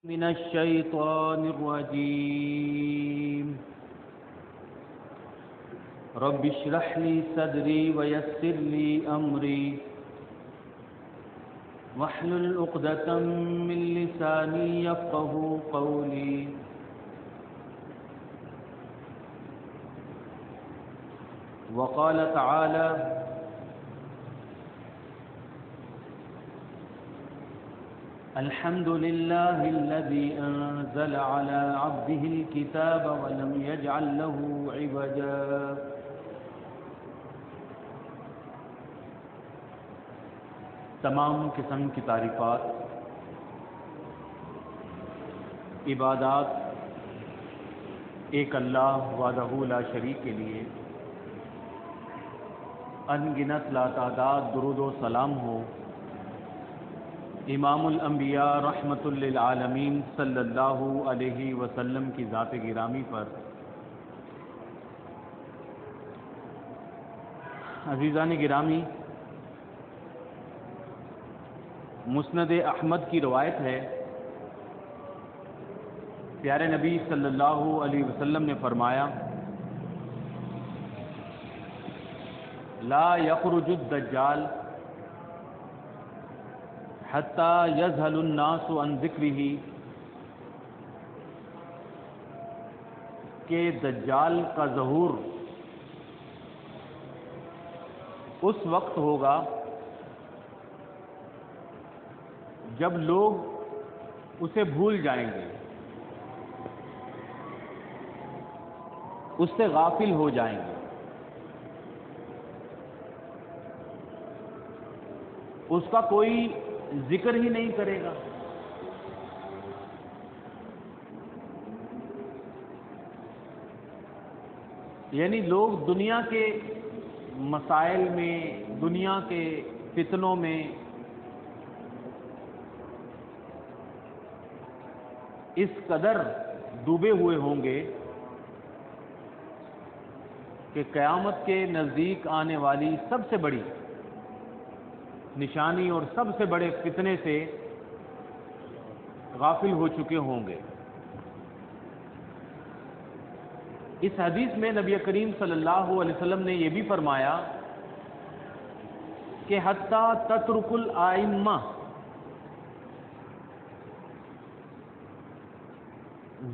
من الشيطان الرجيم. رب اشرح لي صدري ويسر لي أمري واحلل عقدة من لساني يفقهوا قولي. وقال تعالى: الحمد لله الذي أنزل على عبده الكتاب ولم يجعل له عوجا. تمام قسم کی تعریفات، عبادات ایک اللہ وحدہ لا شریک کے لیے، ان گنت لا تعداد درود و سلام ہو امام الانبیاء رحمت للعالمین صلی اللہ علیہ وسلم کی ذات گرامی پر۔ عزیزان گرامی، مسند احمد کی روایت ہے، پیارے نبی صلی اللہ علیہ وسلم نے فرمایا: لا یخرج الدجال حتی یذہل الناس عن ذکرہ، کہ دجال کا ظہور اس وقت ہوگا جب لوگ اسے بھول جائیں گے، اس سے غافل ہو جائیں گے، اس کا کوئی ذکر ہی نہیں کرے گا۔ یعنی لوگ دنیا کے مسائل میں، دنیا کے فتنوں میں اس قدر ڈوبے ہوئے ہوں گے کہ قیامت کے نزدیک آنے والی سب سے بڑی نشانی اور سب سے بڑے فتنے سے غافل ہو چکے ہوں گے۔ اس حدیث میں نبی کریم صلی اللہ علیہ وسلم نے یہ بھی فرمایا کہ حتی تترک الائمہ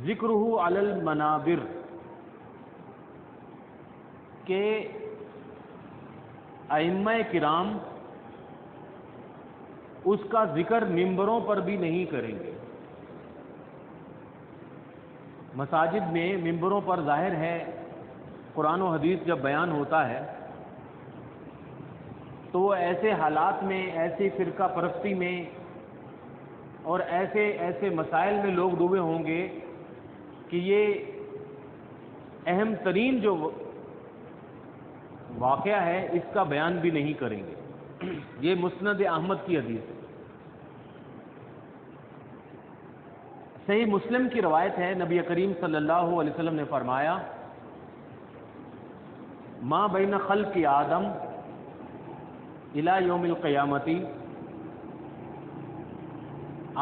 ذکرہ علی المنابر، کہ ائمہ کرام اس کا ذکر ممبروں پر بھی نہیں کریں گے۔ مساجد میں ممبروں پر ظاہر ہے قرآن و حدیث جب بیان ہوتا ہے تو وہ ایسے حالات میں، ایسی فرقہ پرستی میں اور ایسے مسائل میں لوگ ڈوبے ہوں گے کہ یہ اہم ترین جو واقعہ ہے اس کا بیان بھی نہیں کریں گے۔ یہ مسند احمد کی حدیث ہے۔ صحیح مسلم کی روایت ہے، نبی کریم صلی اللہ علیہ وسلم نے فرمایا: ما بین خلق آدم الی یوم القیامت،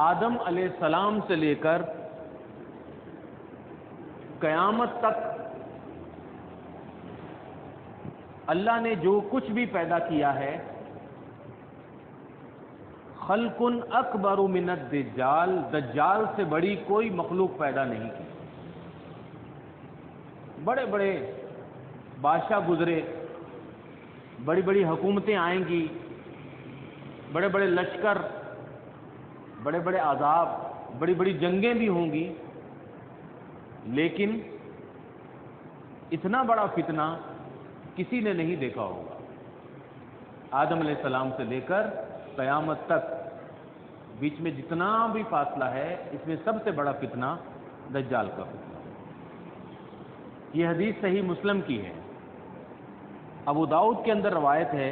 آدم علیہ السلام سے لے کر قیامت تک اللہ نے جو کچھ بھی پیدا کیا ہے، خلق اکبر من الدجال، دجال سے بڑی کوئی مخلوق پیدا نہیں کی۔ بڑے بڑے بادشاہ گزرے، بڑی بڑی حکومتیں آئیں گی، بڑے بڑے لشکر، بڑے بڑے عذاب، بڑی بڑی جنگیں بھی ہوں گی، لیکن اتنا بڑا فتنہ کسی نے نہیں دیکھا ہوگا۔ آدم علیہ السلام سے لے کر قیامت تک بیچ میں جتنا بھی فاصلہ ہے، اس میں سب سے بڑا فتنہ دجال کا فتنہ۔ یہ حدیث صحیح مسلم کی ہے۔ ابو داؤد کے اندر روایت ہے،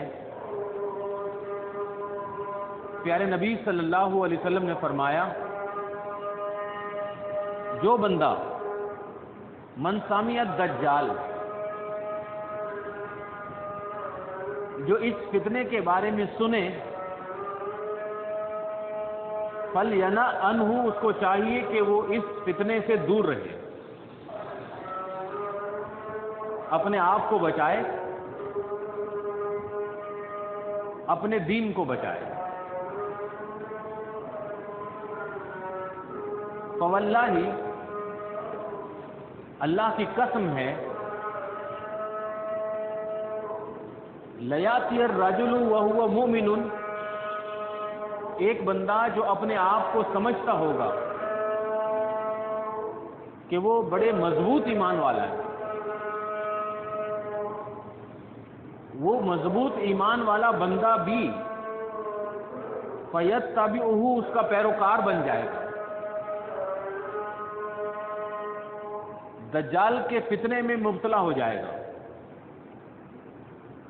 پیارے نبی صلی اللہ علیہ وسلم نے فرمایا: جو بندہ من سمع الدجال، جو اس فتنے کے بارے میں سنے فَلْيَنَأْ عَنْهُ، اس کو چاہیے کہ وہ اس فتنے سے دور رہے، اپنے آپ کو بچائے، اپنے دین کو بچائے۔ فواللہ، اللہ کی قسم ہے، لیاتی الرجل وہو مومن، ایک بندہ جو اپنے آپ کو سمجھتا ہوگا کہ وہ بڑے مضبوط ایمان والا ہے، وہ مضبوط ایمان والا بندہ بھی فَيَتَّبِعُهُ، اس کا پیروکار بن جائے گا، دجال کے فتنے میں مبتلا ہو جائے گا،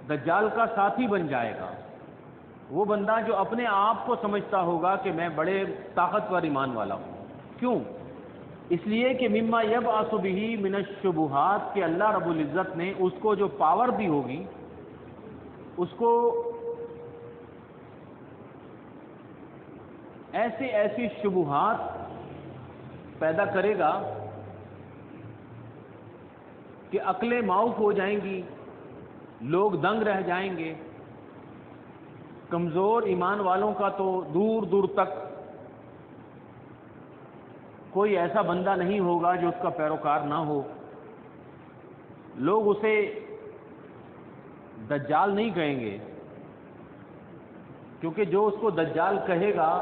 دجال کا ساتھی بن جائے گا، وہ بندہ جو اپنے آپ کو سمجھتا ہوگا کہ میں بڑے طاقتور ایمان والا ہوں۔ کیوں؟ اس لیے کہ مما یبعث بہ من الشبہات، کہ اللہ رب العزت نے اس کو جو پاور دی ہوگی، اس کو ایسی شبہات پیدا کرے گا کہ عقلیں معاف ہو جائیں گی، لوگ دنگ رہ جائیں گے، کمزور ایمان والوں کا تو دور دور تک کوئی ایسا بندہ نہیں ہوگا جو اس کا پیروکار نہ ہو۔ لوگ اسے دجال نہیں کہیں گے، کیونکہ جو اس کو دجال کہے گا،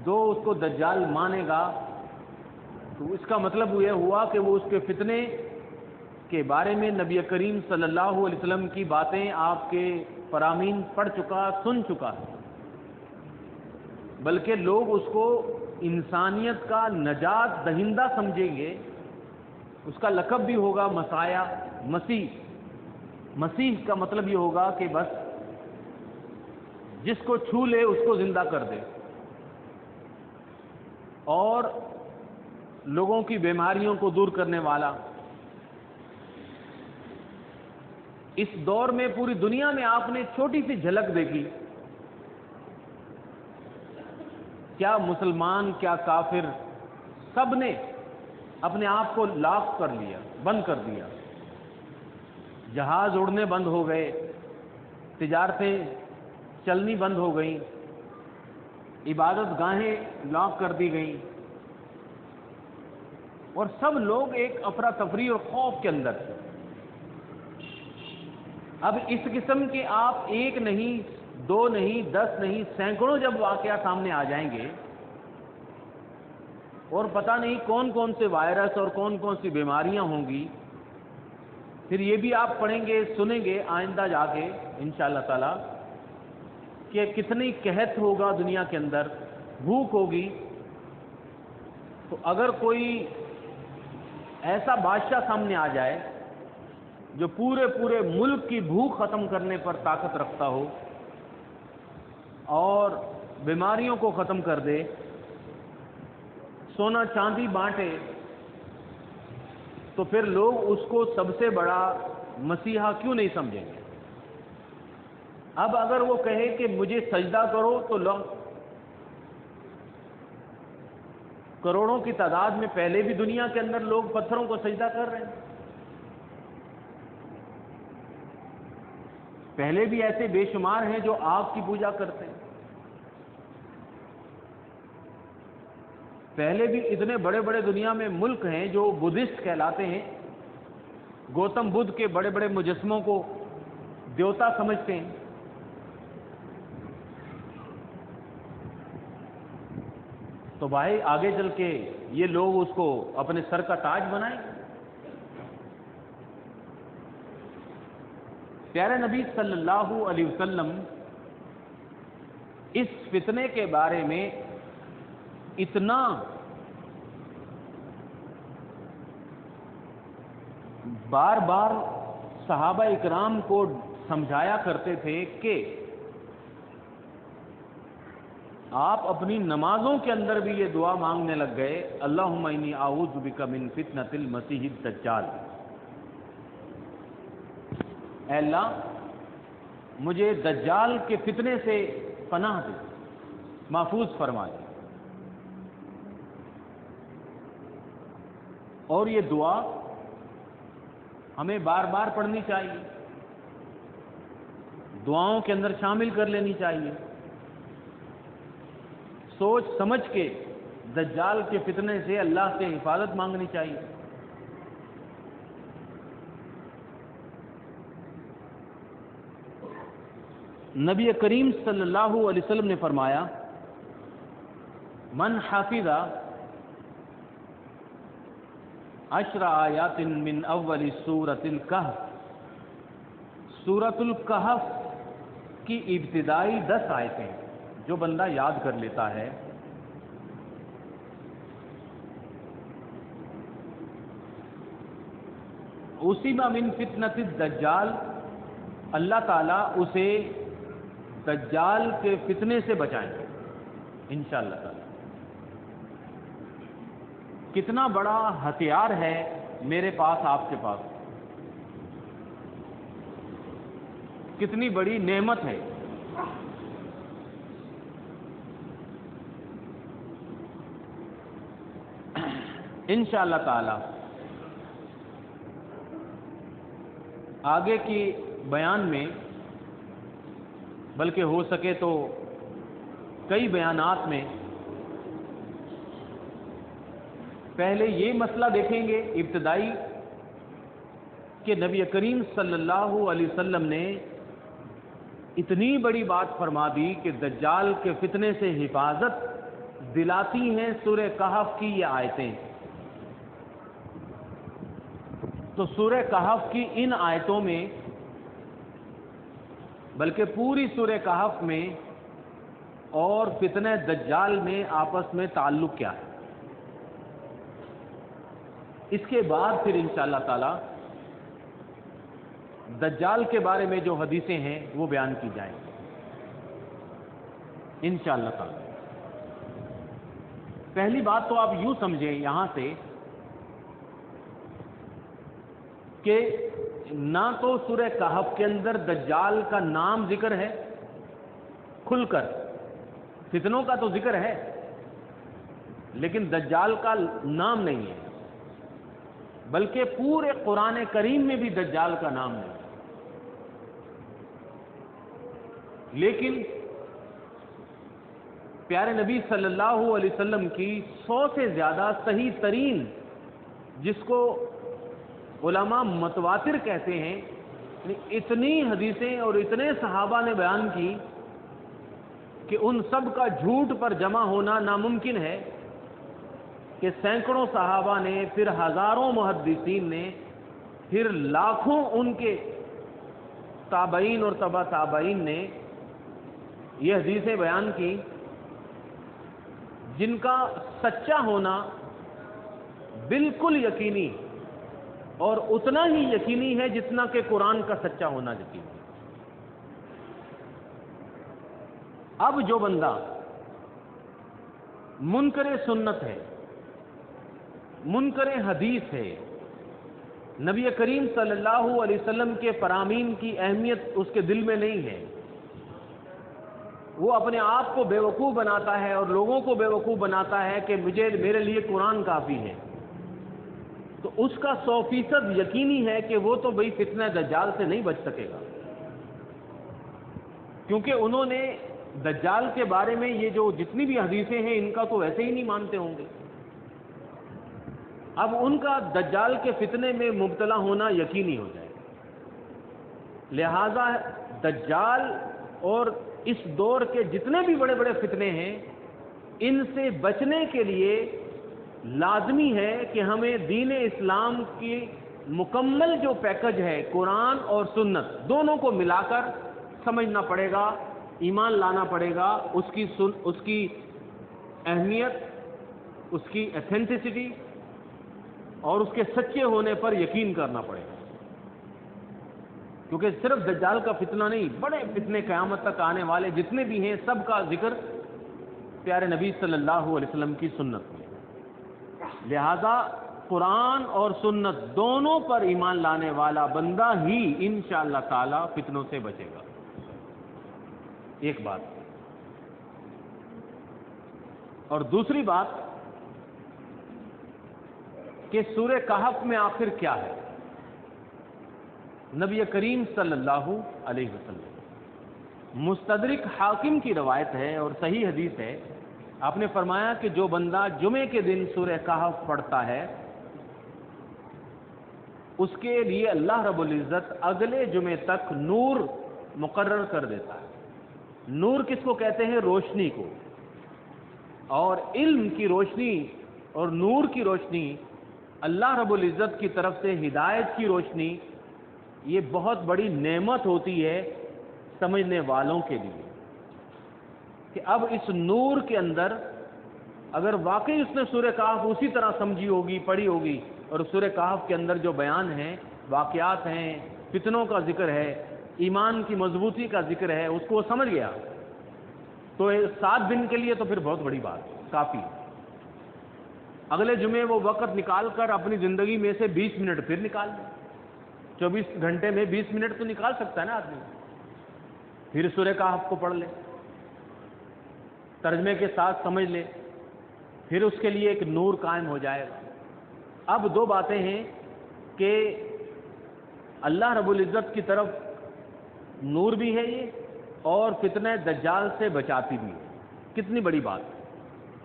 جو اس کو دجال مانے گا، تو اس کا مطلب یہ ہوا کہ وہ اس کے فتنے کے بارے میں نبی کریم صلی اللہ علیہ وسلم کی باتیں آپ کے فرامین پڑھ چکا، سن چکا ہے، بلکہ لوگ اس کو انسانیت کا نجات دہندہ سمجھیں گے۔ اس کا لقب بھی ہوگا مسیح، مسیح کا مطلب یہ ہوگا کہ بس جس کو چھو لے اس کو زندہ کر دے، اور لوگوں کی بیماریوں کو دور کرنے والا۔ اس دور میں پوری دنیا میں آپ نے چھوٹی سی جھلک دیکھی، کیا مسلمان کیا کافر، سب نے اپنے آپ کو لاک کر لیا، بند کر دیا، جہاز اڑنے بند ہو گئے، تجارتیں چلنی بند ہو گئیں، عبادت گاہیں لاک کر دی گئیں، اور سب لوگ ایک افراتفری اور خوف کے اندر تھے۔ اب اس قسم کے آپ ایک نہیں، دو نہیں، 10 نہیں، سینکڑوں جب واقعہ سامنے آ جائیں گے، اور پتہ نہیں کون کون سے وائرس اور کون کون سی بیماریاں ہوں گی، پھر یہ بھی آپ پڑھیں گے، سنیں گے آئندہ جا کے انشاءاللہ تعالی کہ کتنی قحط ہوگا دنیا کے اندر، بھوک ہوگی۔ تو اگر کوئی ایسا بادشاہ سامنے آ جائے جو پورے ملک کی بھوک ختم کرنے پر طاقت رکھتا ہو اور بیماریوں کو ختم کر دے، سونا چاندی بانٹے، تو پھر لوگ اس کو سب سے بڑا مسیحا کیوں نہیں سمجھیں گے؟ اب اگر وہ کہے کہ مجھے سجدہ کرو، تو لوگ کروڑوں کی تعداد میں پہلے بھی دنیا کے اندر لوگ پتھروں کو سجدہ کر رہے ہیں، پہلے بھی ایسے بے شمار ہیں جو آگ کی پوجا کرتے ہیں، پہلے بھی اتنے بڑے بڑے دنیا میں ملک ہیں جو بدھسٹ کہلاتے ہیں، گوتم بدھ کے بڑے بڑے مجسموں کو دیوتا سمجھتے ہیں۔ تو بھائی آگے چل کے یہ لوگ اس کو اپنے سر کا تاج بنائیں۔ پیارے نبی صلی اللہ علیہ وسلم اس فتنے کے بارے میں اتنا بار بار صحابہ اکرام کو سمجھایا کرتے تھے کہ آپ اپنی نمازوں کے اندر بھی یہ دعا مانگنے لگ گئے، اللہم انی اعوذ بک من فتنۃ المسیح الدجال، اے اللہ مجھے دجال کے فتنے سے پناہ دے، محفوظ فرما دے۔ اور یہ دعا ہمیں بار بار پڑھنی چاہیے، دعاؤں کے اندر شامل کر لینی چاہیے، سوچ سمجھ کے دجال کے فتنے سے اللہ سے حفاظت مانگنی چاہیے۔ نبی کریم صلی اللہ علیہ وسلم نے فرمایا، من حافظ 10 آیات من اول سورۃ الکہف، سورۃ الکہف کی ابتدائی 10 آیتیں جو بندہ یاد کر لیتا ہے، اصیب من فتنۃ الدجال، اللہ تعالیٰ اسے دجال کے فتنے سے بچائیں گے انشاءاللہ تعالی۔ کتنا بڑا ہتھیار ہے میرے پاس، آپ کے پاس، کتنی بڑی نعمت ہے۔ انشاءاللہ تعالی آگے کی بیان میں، بلکہ ہو سکے تو کئی بیانات میں، پہلے یہ مسئلہ دیکھیں گے ابتدائی کہ نبی کریم صلی اللہ علیہ وسلم نے اتنی بڑی بات فرما دی کہ دجال کے فتنے سے حفاظت دلاتی ہیں سورہ کہف کی یہ آیتیں۔ تو سورہ کہف کی ان آیتوں میں، بلکہ پوری سورہ کہف میں اور فتنہ دجال میں آپس میں تعلق کیا ہے، اس کے بعد پھر انشاءاللہ تعالی دجال کے بارے میں جو حدیثیں ہیں وہ بیان کی جائیں انشاءاللہ تعالی۔ پہلی بات تو آپ یوں سمجھیں یہاں سے کہ نہ تو سورہ کہف کے اندر دجال کا نام ذکر ہے کھل کر، فتنوں کا تو ذکر ہے لیکن دجال کا نام نہیں ہے، بلکہ پورے قرآن کریم میں بھی دجال کا نام نہیں ہے۔ لیکن پیارے نبی صلی اللہ علیہ وسلم کی 100 سے زیادہ صحیح ترین، جس کو علماء متواتر کہتے ہیں، اتنی حدیثیں اور اتنے صحابہ نے بیان کی کہ ان سب کا جھوٹ پر جمع ہونا ناممکن ہے، کہ سینکڑوں صحابہ نے، پھر ہزاروں محدثین نے، پھر لاکھوں ان کے تابعین اور تبع تابعین نے یہ حدیثیں بیان کی، جن کا سچا ہونا بالکل یقینی اور اتنا ہی یقینی ہے جتنا کہ قرآن کا سچا ہونا یقینی۔ اب جو بندہ منکر سنت ہے، منکر حدیث ہے، نبی کریم صلی اللہ علیہ وسلم کے فرامین کی اہمیت اس کے دل میں نہیں ہے، وہ اپنے آپ کو بیوقوف بناتا ہے اور لوگوں کو بیوقوف بناتا ہے کہ میرے لیے قرآن کافی ہے، تو اس کا 100% یقینی ہے کہ وہ تو بھئی فتنہ دجال سے نہیں بچ سکے گا، کیونکہ انہوں نے دجال کے بارے میں یہ جو جتنی بھی حدیثیں ہیں ان کا تو ویسے ہی نہیں مانتے ہوں گے۔ اب ان کا دجال کے فتنے میں مبتلا ہونا یقینی ہو جائے، لہذا دجال اور اس دور کے جتنے بھی بڑے بڑے فتنے ہیں، ان سے بچنے کے لیے لازمی ہے کہ ہمیں دین اسلام کی مکمل جو پیکج ہے، قرآن اور سنت دونوں کو ملا کر سمجھنا پڑے گا، ایمان لانا پڑے گا، اس کی اہمیت، اس کی ایتھینٹسٹی اور اس کے سچے ہونے پر یقین کرنا پڑے گا، کیونکہ صرف دجال کا فتنہ نہیں، بڑے فتنے قیامت تک آنے والے جتنے بھی ہیں سب کا ذکر پیارے نبی صلی اللہ علیہ وسلم کی سنت میں۔ لہذا قرآن اور سنت دونوں پر ایمان لانے والا بندہ ہی انشاءاللہ تعالی فتنوں سے بچے گا۔ ایک بات، اور دوسری بات کہ سورہ کہف میں آخر کیا ہے. نبی کریم صلی اللہ علیہ وسلم، مستدرک حاکم کی روایت ہے اور صحیح حدیث ہے، آپ نے فرمایا کہ جو بندہ جمعے کے دن سورہ کہف پڑھتا ہے اس کے لیے اللہ رب العزت اگلے جمعے تک نور مقرر کر دیتا ہے. نور کس کو کہتے ہیں؟ روشنی کو. اور علم کی روشنی اور نور کی روشنی، اللہ رب العزت کی طرف سے ہدایت کی روشنی، یہ بہت بڑی نعمت ہوتی ہے سمجھنے والوں کے لیے کہ اب اس نور کے اندر اگر واقعی اس نے سورہ کہف اسی طرح سمجھی ہوگی، پڑھی ہوگی، اور سورہ کہف کے اندر جو بیان ہیں، واقعات ہیں، فتنوں کا ذکر ہے، ایمان کی مضبوطی کا ذکر ہے، اس کو وہ سمجھ گیا تو 7 دن کے لیے تو پھر بہت بڑی بات کافی. اگلے جمعے وہ وقت نکال کر اپنی زندگی میں سے 20 منٹ پھر نکال لے. 24 گھنٹے میں 20 منٹ تو نکال سکتا ہے نا آدمی. پھر سورہ کہف کو پڑھ لے، ترجمے کے ساتھ سمجھ لے، پھر اس کے لیے ایک نور قائم ہو جائے گا. اب 2 باتیں ہیں کہ اللہ رب العزت کی طرف نور بھی ہے یہ، اور فتنہ دجال سے بچاتی بھی ہے. کتنی بڑی بات.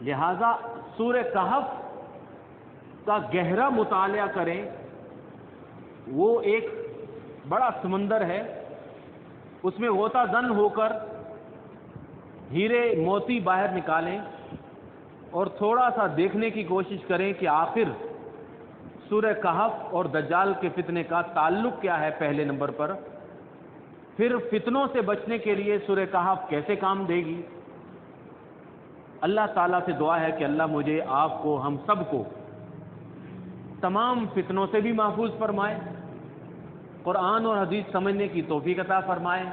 لہذا سورہ کہف کا گہرا مطالعہ کریں. وہ ایک بڑا سمندر ہے، اس میں غوطہ زن ہو کر ہیرے موتی باہر نکالیں اور تھوڑا سا دیکھنے کی کوشش کریں کہ آخر سورہ کہف اور دجال کے فتنے کا تعلق کیا ہے پہلے نمبر پر. پھر فتنوں سے بچنے کے لیے سورہ کہف کیسے کام دے گی. اللہ تعالیٰ سے دعا ہے کہ اللہ مجھے، آپ کو، ہم سب کو تمام فتنوں سے بھی محفوظ فرمائے، قرآن اور حدیث سمجھنے کی توفیق عطا فرمائے،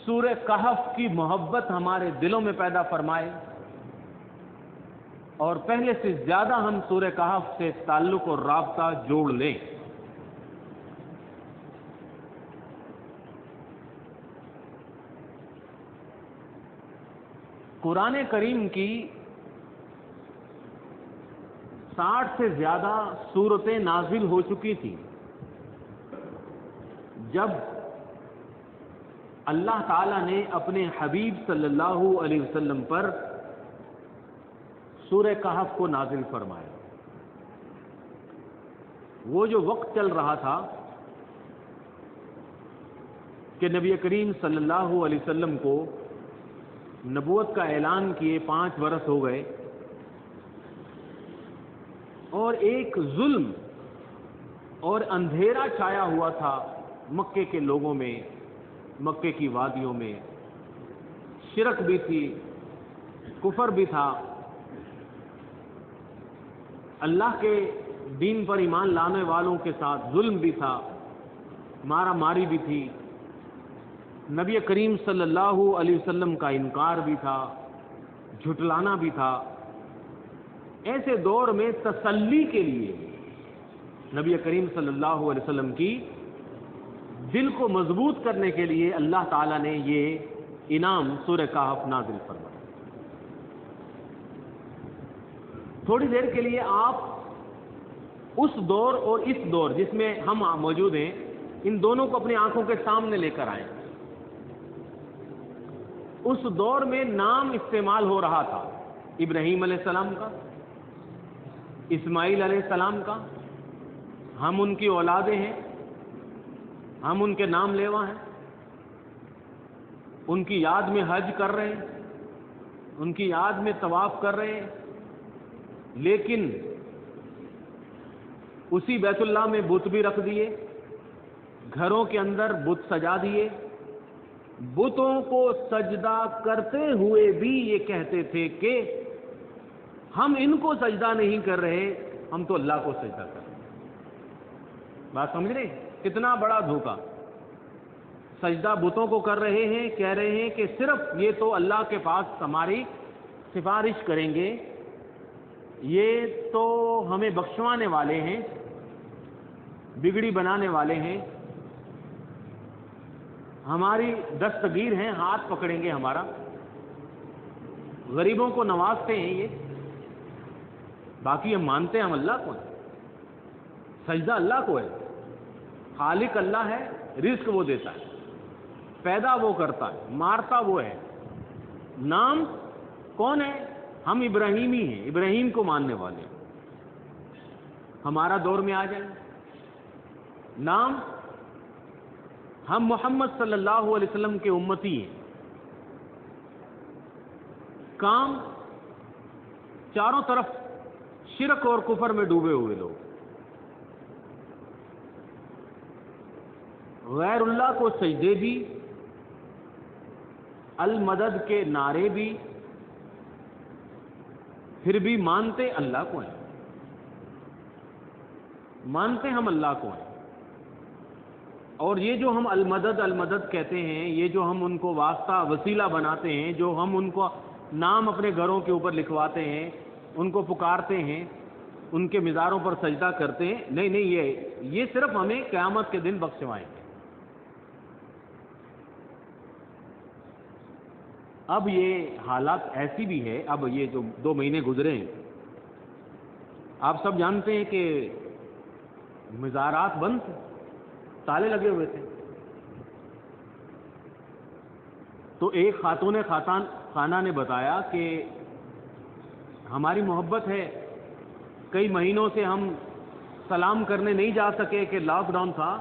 سورہ کہف کی محبت ہمارے دلوں میں پیدا فرمائے، اور پہلے سے زیادہ ہم سورہ کہف سے تعلق اور رابطہ جوڑ لیں. قرآن کریم کی 60 سے زیادہ سورتیں نازل ہو چکی تھیں جب اللہ تعالیٰ نے اپنے حبیب صلی اللہ علیہ وسلم پر سورہ کہف کو نازل فرمایا. وہ جو وقت چل رہا تھا کہ نبی کریم صلی اللہ علیہ وسلم کو نبوت کا اعلان کیے 5 برس ہو گئے، اور ایک ظلم اور اندھیرا چھایا ہوا تھا مکے کے لوگوں میں، مکے کی وادیوں میں. شرک بھی تھی، کفر بھی تھا، اللہ کے دین پر ایمان لانے والوں کے ساتھ ظلم بھی تھا، مارا ماری بھی تھی، نبی کریم صلی اللہ علیہ وسلم کا انکار بھی تھا، جھٹلانا بھی تھا. ایسے دور میں تسلی کے لیے نبی کریم صلی اللہ علیہ وسلم کی دل کو مضبوط کرنے کے لیے اللہ تعالیٰ نے یہ انعام سورہ کہف نازل فرمایا. تھوڑی دیر کے لیے آپ اس دور اور اس دور جس میں ہم موجود ہیں، ان دونوں کو اپنی آنکھوں کے سامنے لے کر آئیں. اس دور میں نام استعمال ہو رہا تھا ابراہیم علیہ السلام کا، اسماعیل علیہ السلام کا. ہم ان کی اولادیں ہیں، ہم ان کے نام لیوا ہیں، ان کی یاد میں حج کر رہے ہیں، ان کی یاد میں طواف کر رہے ہیں. لیکن اسی بیت اللہ میں بت بھی رکھ دیے، گھروں کے اندر بت سجا دیے. بتوں کو سجدہ کرتے ہوئے بھی یہ کہتے تھے کہ ہم ان کو سجدہ نہیں کر رہے، ہم تو اللہ کو سجدہ کر رہے ہیں. بات سمجھ رہے؟ کتنا بڑا دھوکہ. سجدہ بتوں کو کر رہے ہیں، کہہ رہے ہیں کہ صرف یہ تو اللہ کے پاس ہماری سفارش کریں گے، یہ تو ہمیں بخشوانے والے ہیں، بگڑی بنانے والے ہیں، ہماری دستگیر ہیں، ہاتھ پکڑیں گے ہمارا، غریبوں کو نوازتے ہیں یہ. باقی ہم مانتے ہیں ہم اللہ کو ہیں، سجدہ اللہ کو ہے، خالق اللہ ہے، رزق وہ دیتا ہے، پیدا وہ کرتا ہے، مارتا وہ ہے۔ نام کون ہے؟ ہم ابراہیمی ہیں، ابراہیم کو ماننے والے ہیں۔ ہمارا دور میں آ جائیں نام، ہم محمد صلی اللہ علیہ وسلم کے امتی ہیں۔ کام، چاروں طرف شرک اور کفر میں ڈوبے ہوئے لوگ، غیر اللہ کو سجدے بھی، المدد کے نعرے بھی، پھر بھی مانتے اللہ کو ہیں، مانتے ہم اللہ کو ہیں۔ اور یہ جو ہم المدد المدد کہتے ہیں، یہ جو ہم ان کو واسطہ وسیلہ بناتے ہیں، جو ہم ان کو نام اپنے گھروں کے اوپر لکھواتے ہیں، ان کو پکارتے ہیں، ان کے مزاروں پر سجدہ کرتے ہیں، نہیں نہیں، یہ صرف ہمیں قیامت کے دن بخشوائیں گے۔ اب یہ حالات ایسی بھی ہے، اب یہ جو 2 مہینے گزرے ہیں، آپ سب جانتے ہیں کہ مزارات بند تھے، تالے لگے ہوئے تھے۔ تو ایک خاتون خانہ نے بتایا کہ ہماری محبت ہے، کئی مہینوں سے ہم سلام کرنے نہیں جا سکے کہ لاک ڈاؤن تھا،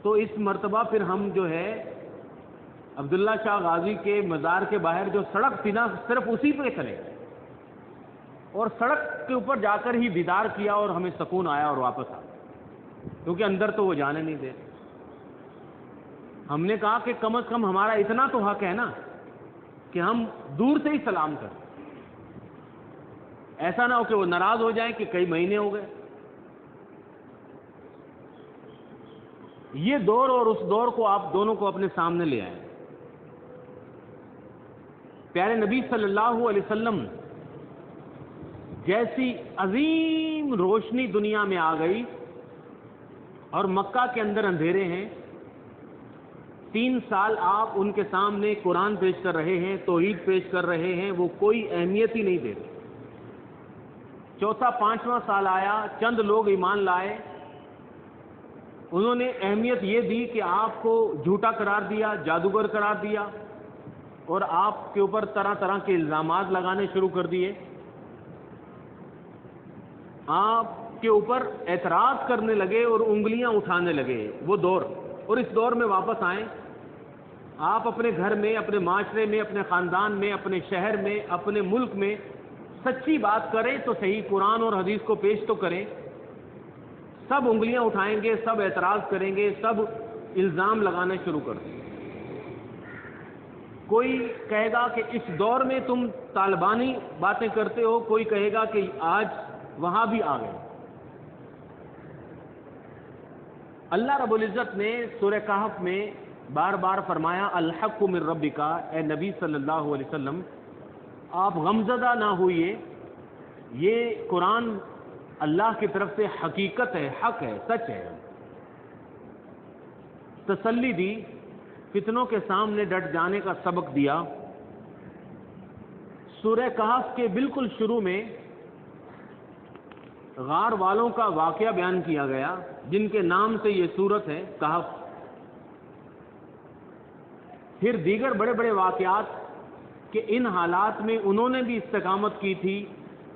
تو اس مرتبہ پھر ہم جو ہے عبداللہ شاہ غازی کے مزار کے باہر جو سڑک تھی نا، صرف اسی پہ چلے اور سڑک کے اوپر جا کر ہی دیدار کیا اور ہمیں سکون آیا اور واپس آ، کیونکہ اندر تو وہ جانے نہیں دے۔ ہم نے کہا کہ کم از کم ہمارا اتنا تو حق ہے نا کہ ہم دور سے ہی سلام کریں، ایسا نہ ہو کہ وہ ناراض ہو جائیں کہ کئی مہینے ہو گئے۔ یہ دور اور اس دور کو آپ دونوں کو اپنے سامنے لے آئیں۔ پیارے نبی صلی اللہ علیہ وسلم جیسی عظیم روشنی دنیا میں آ گئی اور مکہ کے اندر اندھیرے ہیں، 3 سال آپ ان کے سامنے قرآن پیش کر رہے ہیں، توحید پیش کر رہے ہیں، وہ کوئی اہمیت ہی نہیں دے رہے۔ 4واں 5واں سال آیا، چند لوگ ایمان لائے، انہوں نے اہمیت یہ دی کہ آپ کو جھوٹا قرار دیا، جادوگر قرار دیا، اور آپ کے اوپر طرح طرح کے الزامات لگانے شروع کر دیے، آپ کے اوپر اعتراض کرنے لگے اور انگلیاں اٹھانے لگے۔ وہ دور، اور اس دور میں واپس آئیں، آپ اپنے گھر میں، اپنے معاشرے میں، اپنے خاندان میں، اپنے شہر میں، اپنے ملک میں سچی بات کریں تو صحیح، قرآن اور حدیث کو پیش تو کریں۔ سب انگلیاں اٹھائیں گے، سب اعتراض کریں گے، سب الزام لگانا شروع کر دیں۔ کوئی کہے گا کہ اس دور میں تم طالبانی باتیں کرتے ہو، کوئی کہے گا کہ آج وہاں بھی آ گئے۔ اللہ رب العزت نے سورہ کہف میں بار بار فرمایا الحق من ربک، اے نبی صلی اللہ علیہ وسلم آپ غمزدہ نہ ہوئیے، یہ قرآن اللہ کی طرف سے حقیقت ہے، حق ہے، سچ ہے۔ تسلی دی، فتنوں کے سامنے ڈٹ جانے کا سبق دیا۔ سورہ کہف کے بالکل شروع میں غار والوں کا واقعہ بیان کیا گیا، جن کے نام سے یہ سورت ہے کہف۔ پھر دیگر بڑے بڑے واقعات کہ ان حالات میں انہوں نے بھی استقامت کی تھی،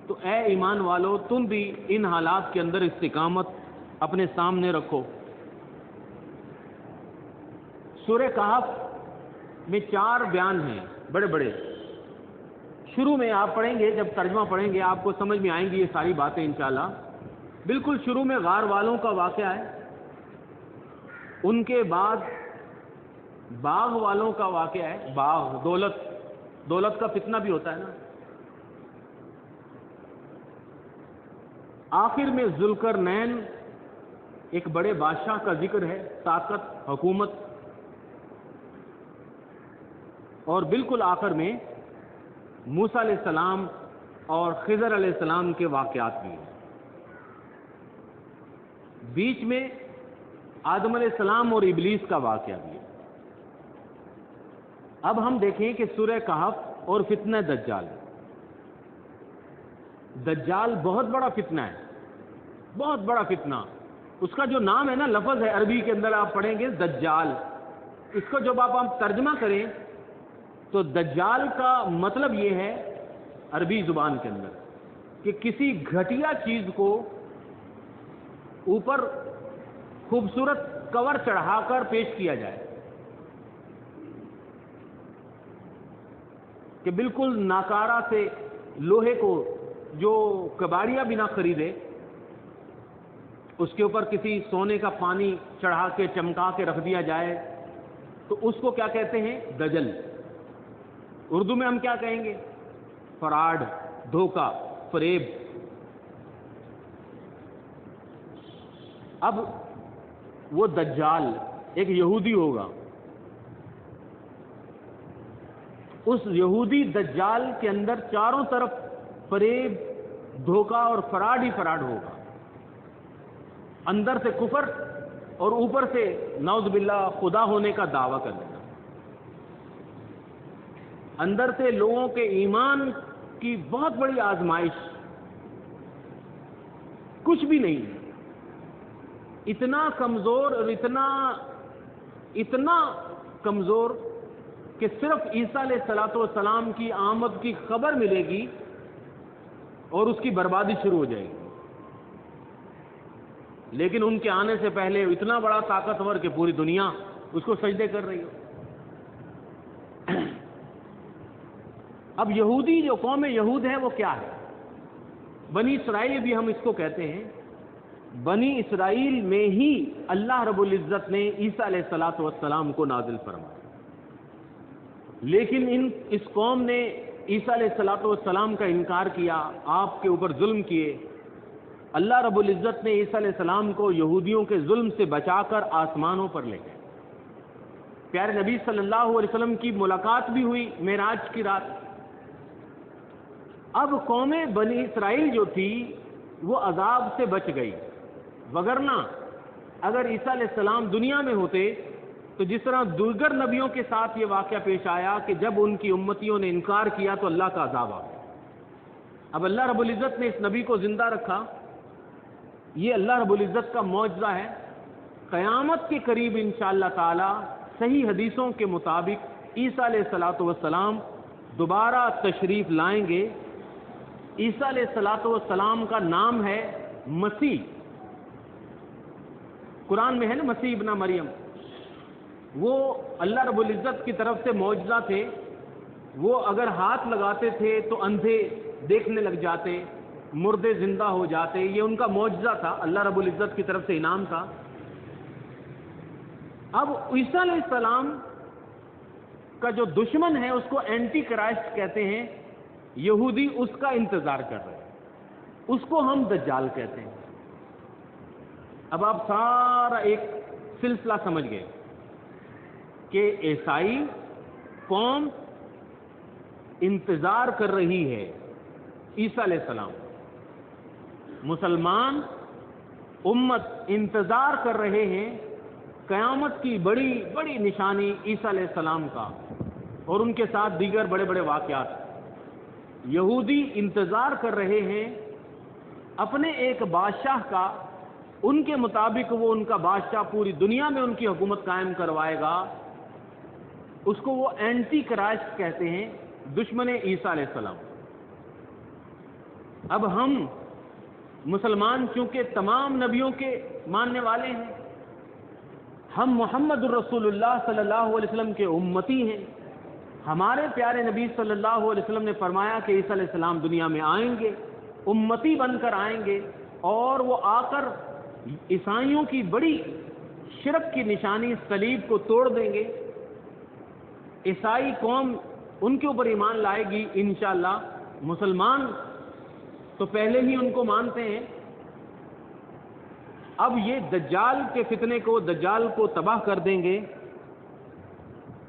تو اے ایمان والو تم بھی ان حالات کے اندر استقامت اپنے سامنے رکھو۔ سورہ کہف میں 4 بیان ہیں بڑے بڑے۔ شروع میں آپ پڑھیں گے، جب ترجمہ پڑھیں گے آپ کو سمجھ میں آئیں گی یہ ساری باتیں انشاءاللہ۔ بالکل شروع میں غار والوں کا واقعہ ہے، ان کے بعد باغ والوں کا واقعہ ہے، باغ، دولت کا فتنہ بھی ہوتا ہے نا۔ آخر میں ذوالقرنین ایک بڑے بادشاہ کا ذکر ہے، طاقت، حکومت، اور بالکل آخر میں موسیٰ علیہ السلام اور خضر علیہ السلام کے واقعات بھی ہیں۔ بیچ میں آدم علیہ السلام اور ابلیس کا واقعہ بھی ہے۔ اب ہم دیکھیں کہ سورہ کہف اور فتنہ دجال، دجال بہت بڑا فتنہ ہے، بہت بڑا فتنہ. اس کا جو نام ہے نا، لفظ ہے عربی کے اندر آپ پڑھیں گے دجال. اس کو جب آپ ترجمہ کریں تو دجال کا مطلب یہ ہے عربی زبان کے اندر کہ کسی گھٹیا چیز کو اوپر خوبصورت کور چڑھا کر پیش کیا جائے، کہ بالکل ناکارہ سے لوہے کو جو کباڑیا بھی نہ خریدے اس کے اوپر کسی سونے کا پانی چڑھا کے چمکا کے رکھ دیا جائے، تو اس کو کیا کہتے ہیں؟ دجل. اردو میں ہم کیا کہیں گے؟ فراڈ، دھوکہ، فریب. اب وہ دجال ایک یہودی ہوگا، اس یہودی دجال کے اندر چاروں طرف فریب، دھوکہ اور فراڈ ہی فراڈ ہوگا. اندر سے کفر اور اوپر سے نعوذ باللہ خدا ہونے کا دعویٰ کر دینا. اندر سے لوگوں کے ایمان کی بہت بڑی آزمائش، کچھ بھی نہیں، اتنا کمزور اور اتنا کمزور کہ صرف عیسیٰ علیہ السلام کی آمد کی خبر ملے گی اور اس کی بربادی شروع ہو جائے گی. لیکن ان کے آنے سے پہلے اتنا بڑا طاقتور کہ پوری دنیا اس کو سجدے کر رہی ہو. اب یہودی جو قوم یہود ہے وہ کیا ہے؟ بنی اسرائیل بھی ہم اس کو کہتے ہیں. بنی اسرائیل میں ہی اللہ رب العزت نے عیسیٰ علیہ السلام کو نازل فرمایا، لیکن اس قوم نے عیسیٰ علیہ السلام کا انکار کیا، آپ کے اوپر ظلم کیے. اللہ رب العزت نے عیسیٰ علیہ السلام کو یہودیوں کے ظلم سے بچا کر آسمانوں پر لے گئے. پیارے نبی صلی اللہ علیہ وسلم کی ملاقات بھی ہوئی معراج کی رات. اب قوم بنی اسرائیل جو تھی وہ عذاب سے بچ گئی، وگرنہ اگر عیسیٰ علیہ السلام دنیا میں ہوتے تو جس طرح دیگر نبیوں کے ساتھ یہ واقعہ پیش آیا کہ جب ان کی امتیوں نے انکار کیا تو اللہ کا عذاب آ گیا. اب اللہ رب العزت نے اس نبی کو زندہ رکھا. یہ اللہ رب العزت کا معجزہ ہے. قیامت کے قریب انشاءاللہ تعالی صحیح حدیثوں کے مطابق عیسیٰ علیہ السلام دوبارہ تشریف لائیں گے. عیسیٰ علیہ السلام کا نام ہے مسیح. قرآن میں ہے نا مسیح ابن مریم. وہ اللہ رب العزت کی طرف سے معجزہ تھے. وہ اگر ہاتھ لگاتے تھے تو اندھے دیکھنے لگ جاتے، مردے زندہ ہو جاتے. یہ ان کا معجزہ تھا، اللہ رب العزت کی طرف سے انعام تھا. اب عیسیٰ علیہ السلام کا جو دشمن ہے اس کو اینٹی کرائسٹ کہتے ہیں. یہودی اس کا انتظار کر رہے ہیں، اس کو ہم دجال کہتے ہیں. اب آپ سارا ایک سلسلہ سمجھ گئے کہ عیسائی قوم انتظار کر رہی ہے عیسیٰ علیہ السلام، مسلمان امت انتظار کر رہے ہیں قیامت کی بڑی بڑی نشانی عیسیٰ علیہ السلام کا اور ان کے ساتھ دیگر بڑے بڑے واقعات. یہودی انتظار کر رہے ہیں اپنے ایک بادشاہ کا. ان کے مطابق وہ ان کا بادشاہ پوری دنیا میں ان کی حکومت قائم کروائے گا. اس کو وہ اینٹی کرائسٹ کہتے ہیں، دشمن عیسیٰ علیہ السلام. اب ہم مسلمان چونکہ تمام نبیوں کے ماننے والے ہیں، ہم محمد الرسول اللہ صلی اللہ علیہ وسلم کے امتی ہیں. ہمارے پیارے نبی صلی اللہ علیہ وسلم نے فرمایا کہ عیسیٰ علیہ السلام دنیا میں آئیں گے، امتی بن کر آئیں گے، اور وہ آ کر عیسائیوں کی بڑی شرک کی نشانی صلیب کو توڑ دیں گے. عیسائی قوم ان کے اوپر ایمان لائے گی انشاءاللہ. مسلمان تو پہلے ہی ان کو مانتے ہیں. اب یہ دجال کے فتنے کو، دجال کو تباہ کر دیں گے.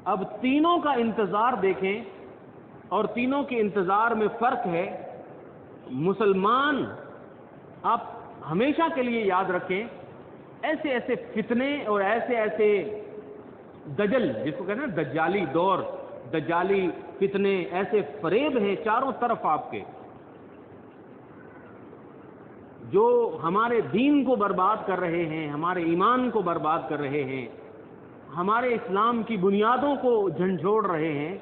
اب تینوں کا انتظار دیکھیں اور تینوں کے انتظار میں فرق ہے. مسلمان آپ ہمیشہ کے لیے یاد رکھیں، ایسے ایسے فتنے اور ایسے ایسے دجل، جس کو کہتے ہیں دجالی دور، دجالی فتنے، ایسے فریب ہیں چاروں طرف آپ کے. جو ہمارے دین کو برباد کر رہے ہیں، ہمارے ایمان کو برباد کر رہے ہیں، ہمارے اسلام کی بنیادوں کو جھنجھوڑ رہے ہیں،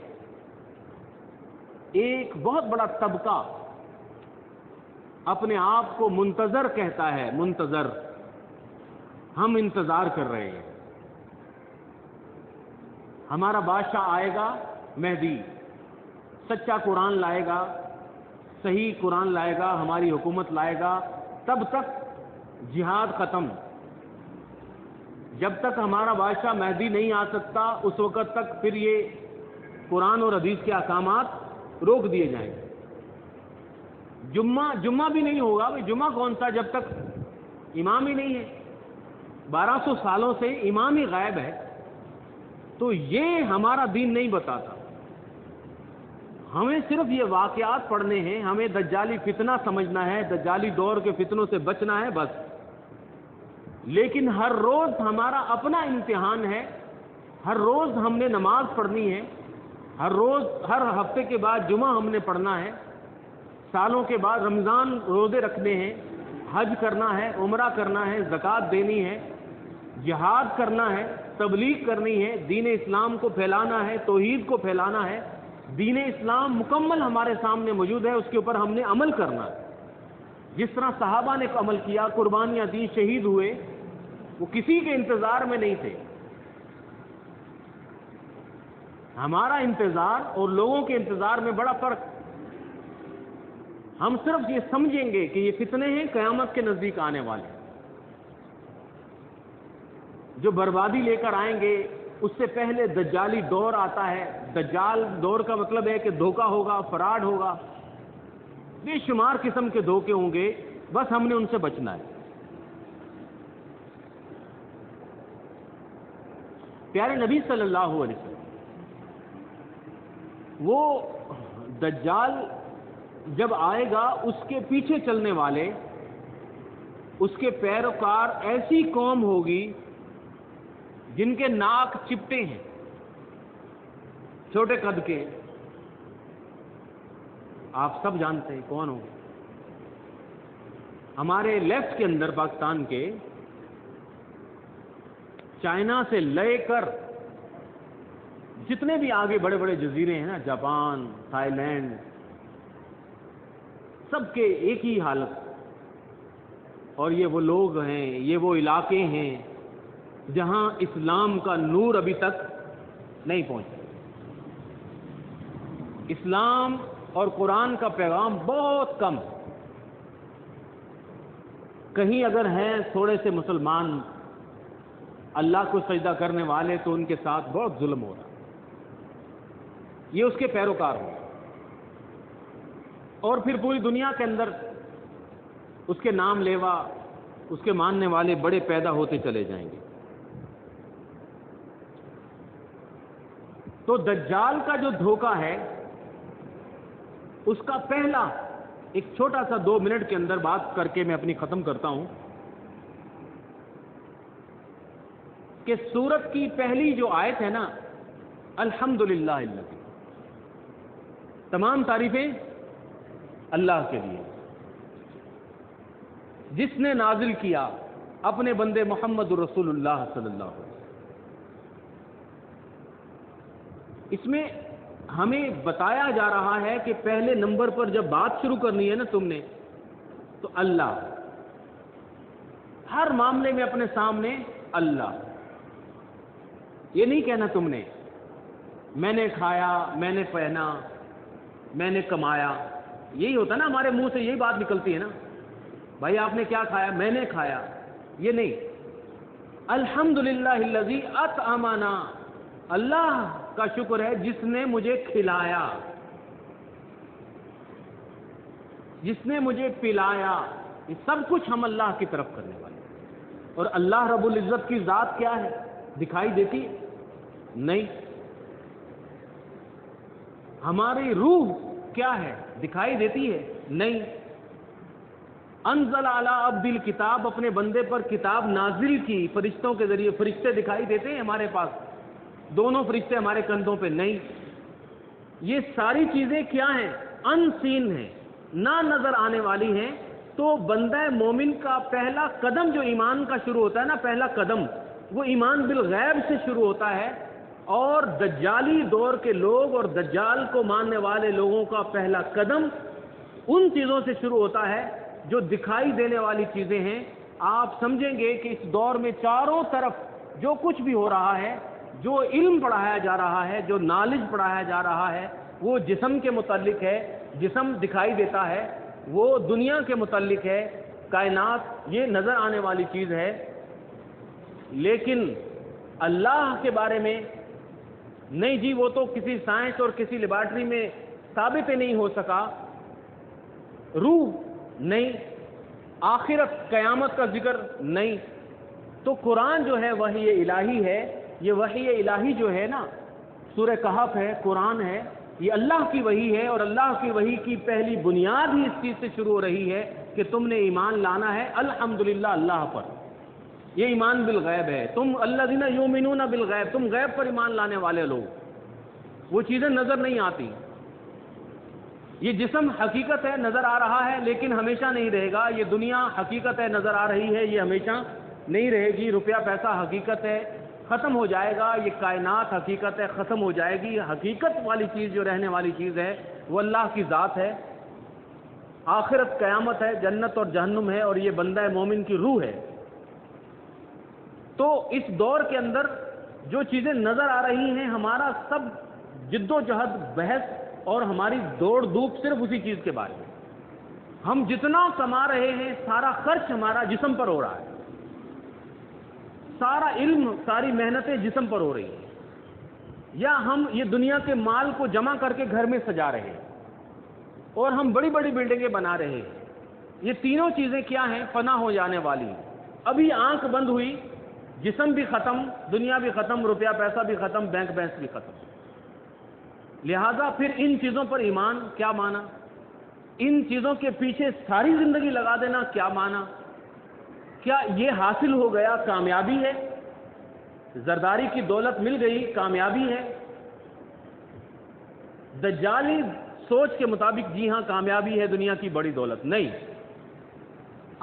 ایک بہت بڑا طبقہ اپنے آپ کو منتظر کہتا ہے، منتظر، ہم انتظار کر رہے ہیں، ہمارا بادشاہ آئے گا، مہدی سچا قرآن لائے گا، صحیح قرآن لائے گا، ہماری حکومت لائے گا، تب تک جہاد ختم۔ جب تک ہمارا بادشاہ مہدی نہیں آ سکتا اس وقت تک پھر یہ قرآن اور حدیث کے احکامات روک دیے جائیں گے۔ جمعہ بھی نہیں ہوگا، جمعہ کون سا جب تک امام ہی نہیں ہے، 1200 سالوں سے امام ہی غائب ہے۔ تو یہ ہمارا دین نہیں بتاتا، ہمیں صرف یہ واقعات پڑھنے ہیں، ہمیں دجالی فتنہ سمجھنا ہے، دجالی دور کے فتنوں سے بچنا ہے بس۔ لیکن ہر روز ہمارا اپنا امتحان ہے، ہر روز ہم نے نماز پڑھنی ہے، ہر روز، ہر ہفتے کے بعد جمعہ ہم نے پڑھنا ہے، سالوں کے بعد رمضان روزے رکھنے ہیں، حج کرنا ہے، عمرہ کرنا ہے، زکوٰۃ دینی ہے، جہاد کرنا ہے، تبلیغ کرنی ہے، دین اسلام کو پھیلانا ہے، توحید کو پھیلانا ہے۔ دین اسلام مکمل ہمارے سامنے موجود ہے، اس کے اوپر ہم نے عمل کرنا ہے۔ جس طرح صحابہ نے عمل کیا، قربانیاں دی، شہید ہوئے، وہ کسی کے انتظار میں نہیں تھے۔ ہمارا انتظار اور لوگوں کے انتظار میں بڑا فرق۔ ہم صرف یہ سمجھیں گے کہ یہ فتنے ہیں قیامت کے نزدیک آنے والے، جو بربادی لے کر آئیں گے۔ اس سے پہلے دجالی دور آتا ہے۔ دجال دور کا مطلب ہے کہ دھوکہ ہوگا، فراڈ ہوگا، بے شمار قسم کے دھوکے ہوں گے، بس ہم نے ان سے بچنا ہے۔ پیارے نبی صلی اللہ علیہ وسلم، وہ دجال جب آئے گا اس کے پیچھے چلنے والے، اس کے پیروکار ایسی قوم ہوگی جن کے ناک چپٹے ہیں، چھوٹے قد کے، آپ سب جانتے ہیں کون ہو۔ ہمارے لیفٹ کے اندر پاکستان کے چائنا سے لے کر جتنے بھی آگے بڑے بڑے جزیرے ہیں نا، جاپان، تھائی لینڈ، سب کے ایک ہی حالت، اور یہ وہ لوگ ہیں، یہ وہ علاقے ہیں جہاں اسلام کا نور ابھی تک نہیں پہنچا۔ اسلام اور قرآن کا پیغام بہت کم، کہیں اگر ہیں تھوڑے سے مسلمان اللہ کو سجدہ کرنے والے تو ان کے ساتھ بہت ظلم ہو رہا، یہ اس کے پیروکار ہوں، اور پھر پوری دنیا کے اندر اس کے نام لیوا، اس کے ماننے والے بڑے پیدا ہوتے چلے جائیں گے۔ تو دجال کا جو دھوکہ ہے، اس کا پہلا ایک چھوٹا سا 2 منٹ کے اندر بات کر کے میں اپنی ختم کرتا ہوں کہ سورت کی پہلی جو آیت ہے نا، الحمدللہ، تمام تعریفیں اللہ کے لیے، جس نے نازل کیا اپنے بندے محمد رسول اللہ صلی اللہ علیہ وسلم۔ اس میں ہمیں بتایا جا رہا ہے کہ پہلے نمبر پر جب بات شروع کرنی ہے نا تم نے، تو اللہ، ہر معاملے میں اپنے سامنے اللہ، یہ نہیں کہنا تم نے میں نے کھایا، میں نے پہنا، میں نے کمایا، یہی ہوتا نا ہمارے منہ سے، یہی بات نکلتی ہے نا، بھائی آپ نے کیا کھایا، میں نے کھایا، یہ نہیں۔ الحمدللہ الذی اطعمنا، اللہ کا شکر ہے جس نے مجھے کھلایا، جس نے مجھے پلایا، یہ سب کچھ ہم اللہ کی طرف کرنے والے ہیں۔ اور اللہ رب العزت کی ذات کیا ہے؟ دکھائی دیتی ہے؟ نہیں۔ ہماری روح کیا ہے؟ دکھائی دیتی ہے؟ نہیں۔ انزل علی عبد الکتاب، اپنے بندے پر کتاب نازل کی فرشتوں کے ذریعے، فرشتے دکھائی دیتے ہیں ہمارے پاس، دونوں فرشتے ہمارے کندھوں پہ؟ نہیں۔ یہ ساری چیزیں کیا ہیں؟ ان سین ہیں، نہ نظر آنے والی ہیں، تو تو بندہ مومن کا پہلا قدم جو ایمان کا شروع ہوتا ہے نا، پہلا قدم وہ ایمان بالغیب سے شروع ہوتا ہے، اور دجالی دور کے لوگ اور دجال کو ماننے والے لوگوں کا پہلا قدم ان چیزوں سے شروع ہوتا ہے جو دکھائی دینے والی چیزیں ہیں۔ آپ سمجھیں گے کہ اس دور میں چاروں طرف جو کچھ بھی ہو رہا ہے، جو علم پڑھایا جا رہا ہے، جو نالج پڑھایا جا رہا ہے، وہ جسم کے متعلق ہے، جسم دکھائی دیتا ہے، وہ دنیا کے متعلق ہے، کائنات یہ نظر آنے والی چیز ہے، لیکن اللہ کے بارے میں نہیں جی، وہ تو کسی سائنس اور کسی لیبارٹری میں ثابت ہی نہیں ہو سکا، روح نہیں، آخرت قیامت کا ذکر نہیں۔ تو قرآن جو ہے وحی الہی ہے، یہ وحی الہی جو ہے نا، سورہ کہف ہے، قرآن ہے، یہ اللہ کی وحی ہے، اور اللہ کی وحی کی پہلی بنیاد ہی اس چیز سے شروع ہو رہی ہے کہ تم نے ایمان لانا ہے الحمدللہ اللہ پر، یہ ایمان بالغیب ہے۔ تم الذین یؤمنون بالغیب، تم غیب پر ایمان لانے والے لوگ، وہ چیزیں نظر نہیں آتی۔ یہ جسم حقیقت ہے، نظر آ رہا ہے، لیکن ہمیشہ نہیں رہے گا۔ یہ دنیا حقیقت ہے، نظر آ رہی ہے، یہ ہمیشہ نہیں رہے گی۔ روپیہ پیسہ حقیقت ہے، ختم ہو جائے گا۔ یہ کائنات حقیقت ہے، ختم ہو جائے گی۔ حقیقت والی چیز جو رہنے والی چیز ہے وہ اللہ کی ذات ہے، آخرت قیامت ہے، جنت اور جہنم ہے، اور یہ بندہ مومن کی روح ہے۔ تو اس دور کے اندر جو چیزیں نظر آ رہی ہیں، ہمارا سب جد و جہد، بحث اور ہماری دوڑ دھوپ صرف اسی چیز کے بارے میں۔ ہم جتنا کما رہے ہیں سارا خرچ ہمارا جسم پر ہو رہا ہے، سارا علم، ساری محنتیں جسم پر ہو رہی ہیں، یا ہم یہ دنیا کے مال کو جمع کر کے گھر میں سجا رہے ہیں، اور ہم بڑی بڑی بلڈنگیں بنا رہے ہیں۔ یہ تینوں چیزیں کیا ہیں؟ فنا ہو جانے والی ہیں۔ ابھی آنکھ بند ہوئی، جسم بھی ختم، دنیا بھی ختم، روپیہ پیسہ بھی ختم، بینک بیلنس بھی ختم۔ لہذا پھر ان چیزوں پر ایمان کیا مانا؟ ان چیزوں کے پیچھے ساری زندگی لگا دینا کیا مانا؟ کیا یہ حاصل ہو گیا کامیابی ہے؟ زرداری کی دولت مل گئی کامیابی ہے؟ دجالی سوچ کے مطابق جی ہاں کامیابی ہے دنیا کی بڑی دولت، نہیں۔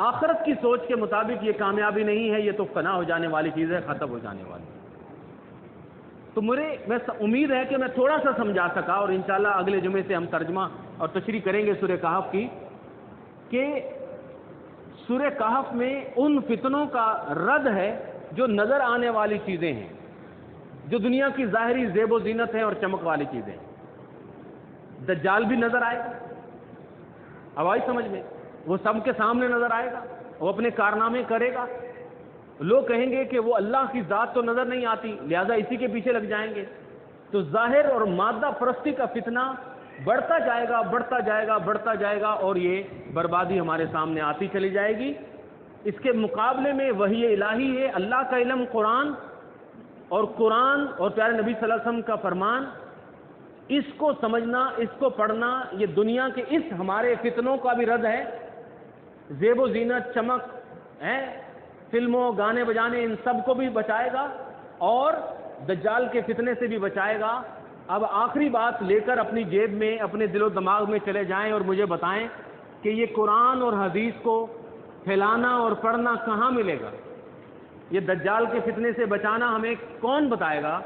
آخرت کی سوچ کے مطابق یہ کامیابی نہیں ہے، یہ تو فنا ہو جانے والی چیز ہے، ختم ہو جانے والی۔ تو میں امید ہے کہ میں تھوڑا سا سمجھا سکا، اور انشاءاللہ اگلے جمعے سے ہم ترجمہ اور تشریح کریں گے سورہ کہف کی، کہ سورہ کہف میں ان فتنوں کا رد ہے جو نظر آنے والی چیزیں ہیں، جو دنیا کی ظاہری زیب و زینت ہیں اور چمک والی چیزیں ہیں۔ دجال بھی نظر آئے گا، اب آئی سمجھ میں؟ وہ سب کے سامنے نظر آئے گا، وہ اپنے کارنامے کرے گا۔ لوگ کہیں گے کہ وہ اللہ کی ذات تو نظر نہیں آتی، لہذا اسی کے پیچھے لگ جائیں گے۔ تو ظاہر اور مادہ پرستی کا فتنہ بڑھتا جائے گا، بڑھتا جائے گا، بڑھتا جائے گا، اور یہ بربادی ہمارے سامنے آتی چلی جائے گی۔ اس کے مقابلے میں وحی الہی ہے، اللہ کا علم، قرآن اور پیارے نبی صلی اللہ علیہ وسلم کا فرمان، اس کو سمجھنا، اس کو پڑھنا، یہ دنیا کے اس ہمارے فتنوں کا بھی رد ہے۔ زیب و زینت، چمک ہے، فلموں، گانے بجانے، ان سب کو بھی بچائے گا، اور دجال کے فتنے سے بھی بچائے گا۔ اب آخری بات لے کر اپنی جیب میں، اپنے دل و دماغ میں چلے جائیں اور مجھے بتائیں کہ یہ قرآن اور حدیث کو پھیلانا اور پڑھنا کہاں ملے گا؟ یہ دجال کے فتنے سے بچانا ہمیں کون بتائے گا؟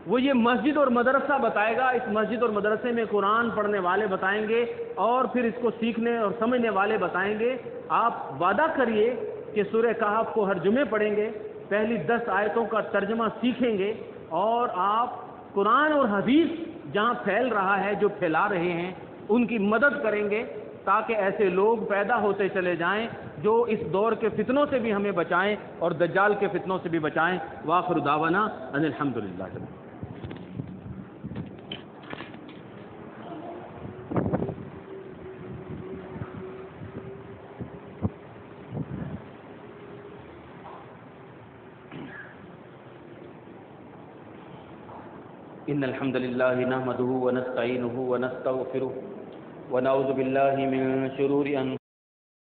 وہ یہ مسجد اور مدرسہ بتائے گا۔ اس مسجد اور مدرسے میں قرآن پڑھنے والے بتائیں گے، اور پھر اس کو سیکھنے اور سمجھنے والے بتائیں گے۔ آپ وعدہ کریے کہ سورہ کہف کو ہر جمعے پڑھیں گے، پہلی 10 آیتوں کا ترجمہ سیکھیں گے، اور آپ قرآن اور حدیث جہاں پھیل رہا ہے، جو پھیلا رہے ہیں، ان کی مدد کریں گے، تاکہ ایسے لوگ پیدا ہوتے چلے جائیں جو اس دور کے فتنوں سے بھی ہمیں بچائیں اور دجال کے فتنوں سے بھی بچائیں۔ وآخر دعوانا ان الحمدللہ۔ إن الحمد لله نحمده ونستعينه ونستغفره ونعوذ بالله من شرور